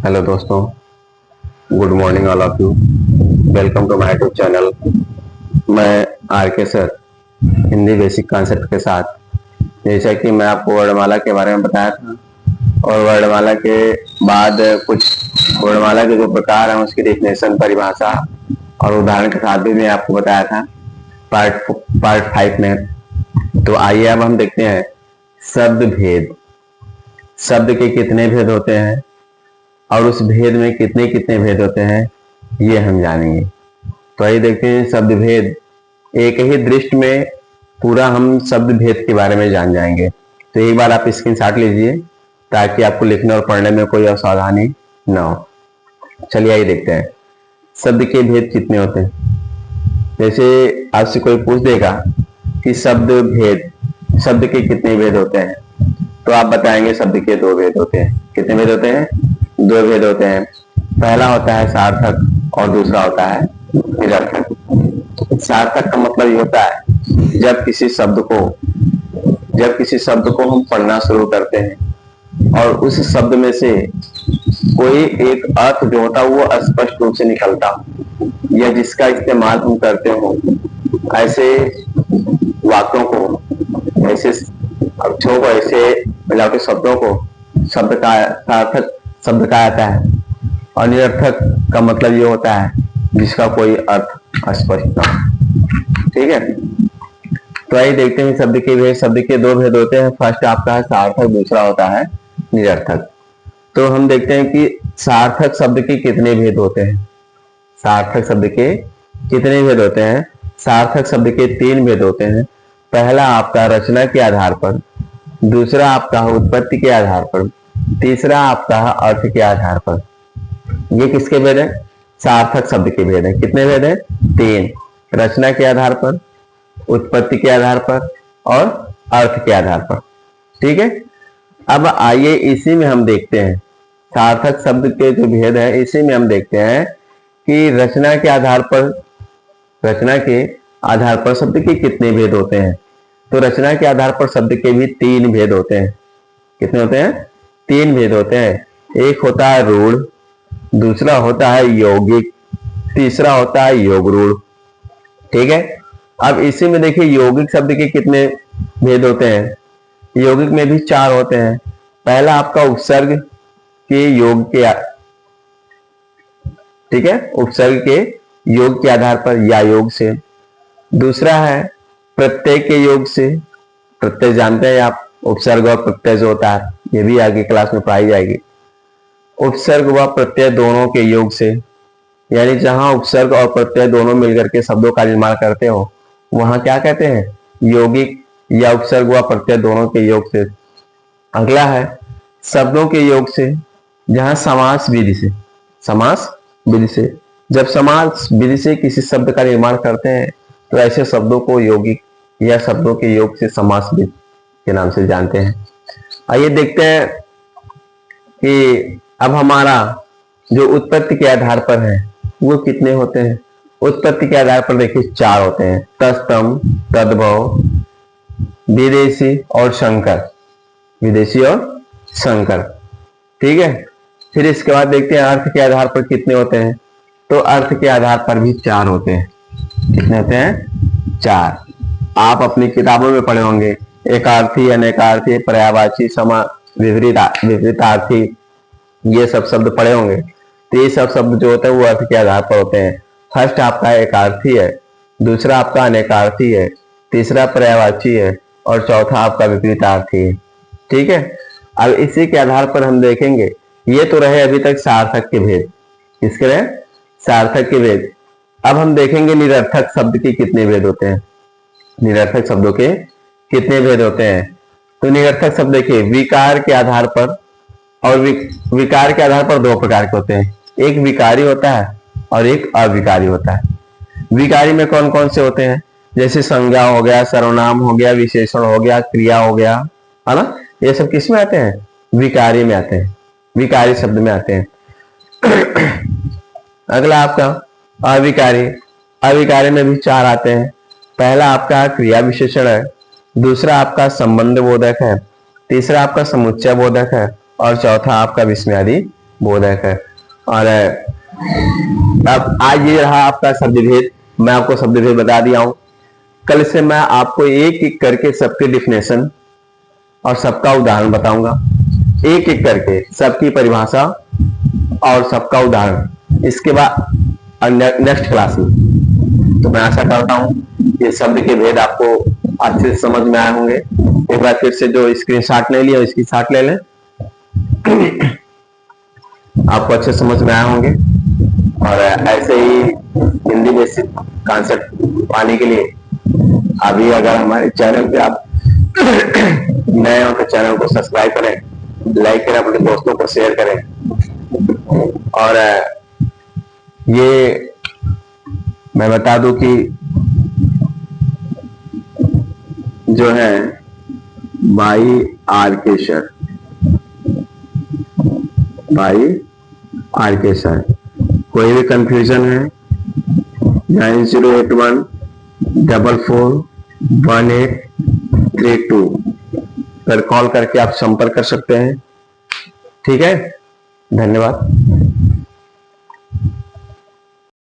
Hello दोस्तों, good morning all of you. Welcome to my YouTube channel. मैं R K sir Hindi basic concept के साथ, जैसा कि मैं आपको वर्णमाला के बारे में बताया था और वर्णमाला के बाद कुछ वर्णमाला के जो प्रकार हैं उसकी डेफिनेशन, परिभाषा और उदाहरण के साथ भी मैं आपको बताया था पार्ट 5 में। तो आइए अब हम देखते हैं शब्द भेद। शब्द के कितने भेद होते हैं और उस भेद में कितने कितने भेद होते हैं, ये हम जानेंगे। तो आइए देखते हैं शब्द भेद। एक ही दृष्टि में पूरा हम शब्द भेद के बारे में जान जाएंगे। तो एक बार आप स्क्रीनशॉट लीजिए ताकि आपको लिखने और पढ़ने में कोई असावधानी न हो। चलिए आइए देखते हैं शब्द के भेद कितने होते हैं। जैसे आपसे कोई पूछ देगा कि शब्द के कितने भेद होते हैं, तो आप बताएंगे शब्द के 2 भेद होते हैं। कितने भेद होते हैं? 2 भेद होते हैं। पहला होता है सार्थक और दूसरा होता है निरर्थक। सार्थक का मतलब ये होता है जब किसी शब्द को हम पढ़ना शुरू करते हैं और उस शब्द में से कोई एक अर्थ जो होता है वो स्पष्ट रूप से निकलता हो, या जिसका इस्तेमाल हम करते हो, ऐसे वाक्यों को, ऐसे अक्षरों को, ऐसे मिलावटी शब्दों को सार्थक शब्द कहा जाता है। और निरर्थक का मतलब ये होता है जिसका कोई अर्थ स्पष्ट ना हो। ठीक है, तो आइए देखते हैं शब्द के भेद। शब्द के 2 भेद होते हैं। फर्स्ट आपका है सार्थक, दूसरा होता है निरर्थक। तो हम देखते हैं कि सार्थक शब्द के कितने भेद होते हैं। सार्थक शब्द के कितने भेद होते हैं? सार्थक शब्द के 3 भेद होते हैं। पहला आपका रचना के आधार पर, दूसरा आपका उत्पत्ति के आधार पर, तीसरा आपका अर्थ के आधार पर। ये किसके भेद है? सार्थक शब्द के भेद है। कितने भेद है? 3। रचना के आधार पर, उत्पत्ति के आधार पर और अर्थ के आधार पर। ठीक है, अब आइए इसी में हम देखते हैं सार्थक शब्द के जो भेद है, इसी में हम देखते हैं कि रचना के आधार पर शब्द के कितने भेद होते हैं। तो रचना के आधार पर शब्द के भी 3 भेद होते हैं। कितने होते हैं? 3 भेद होते हैं। एक होता है रूढ़, दूसरा होता है यौगिक, तीसरा होता है योग रूढ़। ठीक है, अब इसी में देखिए यौगिक शब्द के कितने भेद होते हैं। यौगिक में भी 4 होते हैं। पहला आपका उपसर्ग के योग के, ठीक है, उपसर्ग के योग के आधार पर या योग से। दूसरा है प्रत्यय के योग से। प्रत्यय जानते हैं आप, उपसर्ग और प्रत्यय जो होता है, ये भी आगे क्लास में पढ़ाई जाएगी। उपसर्ग व प्रत्यय दोनों के योग से, यानी जहां उपसर्ग और प्रत्यय दोनों मिलकर के शब्दों का निर्माण करते हो वहां क्या कहते हैं? यौगिक, या उपसर्ग व प्रत्यय दोनों के योग से। अगला है शब्दों के योग से, जहां समास विधि से, जब समास विधि से किसी शब्द का निर्माण करते हैं तो ऐसे शब्दों को यौगिक या शब्दों के योग से समास विधि के नाम से जानते हैं। आइए देखते हैं कि अब हमारा जो उत्पत्ति के आधार पर है वो कितने होते हैं। उत्पत्ति के आधार पर देखिए 4 होते हैं। तस्तम, तद्भव, विदेशी और संकर। ठीक है, फिर इसके बाद देखते हैं अर्थ के आधार पर कितने होते हैं। तो अर्थ के आधार पर भी 4 होते हैं। कितने होते हैं? 4। आप अपनी किताबों में पढ़े होंगे, एकार्थी, अनेकार्थी, पर्यायवाची, विपरीतार्थी, ये सब शब्द पढ़े होंगे। तो ये सब शब्द जो होते हैं वो अर्थ के आधार पर होते हैं। फर्स्ट आपका एकार्थी है, दूसरा आपका अनेकार्थी है, तीसरा पर्यायवाची है और चौथा आपका विपरीतार्थी है। ठीक है, अब इसी के आधार पर हम देखेंगे, ये तो रहे अभी तक सार्थक के भेद। किसके रहे? सार्थक के भेद। अब हम देखेंगे निरर्थक शब्द के कितने भेद होते हैं। निरर्थक शब्दों के कितने भेद होते हैं? तो निरर्थक शब्द देखिए विकार के आधार पर, और विकार के आधार पर 2 प्रकार के होते हैं। एक विकारी होता है और एक अविकारी होता है। विकारी में कौन कौन से होते हैं? जैसे संज्ञा हो गया, सर्वनाम हो गया, विशेषण हो गया, क्रिया हो गया, है ना। ये सब किस में आते हैं? विकारी में आते हैं, विकारी शब्द में आते हैं। अगला आपका अविकारी। अविकारी में भी 4 आते हैं। पहला आपका क्रिया विशेषण है, दूसरा आपका संबंध बोधक है, तीसरा आपका समुच्चय बोधक है और चौथा आपका विस्मयादि बोधक है। और अब आज ये रहा आपका शब्द भेद। मैं आपको शब्द भेद बता दिया हूं। कल से मैं आपको एक एक करके सबके डिफिनेशन और सबका उदाहरण बताऊंगा, एक एक करके सबकी परिभाषा और सबका उदाहरण, इसके बाद नेक्स्ट क्लास में। तो मैं आशा करता हूं ये शब्द के भेद आपको अच्छे से समझ में आए होंगे। एक बार फिर से जो स्क्रीनशॉट ले लिया इसकी शॉट ले लें, आपको अच्छे समझ में आए होंगे। और ऐसे ही हिंदी बेसिक कॉन्सेप्ट पाने के लिए अभी अगर हमारे चैनल पे आप नए हो तो चैनल को सब्सक्राइब करें, लाइक करें, अपने दोस्तों को शेयर करें। और ये मैं बता दूं कि जो है बाई आर्केशर, कोई भी कंफ्यूजन है 9081441832 पर कॉल करके आप संपर्क कर सकते हैं। ठीक है, धन्यवाद।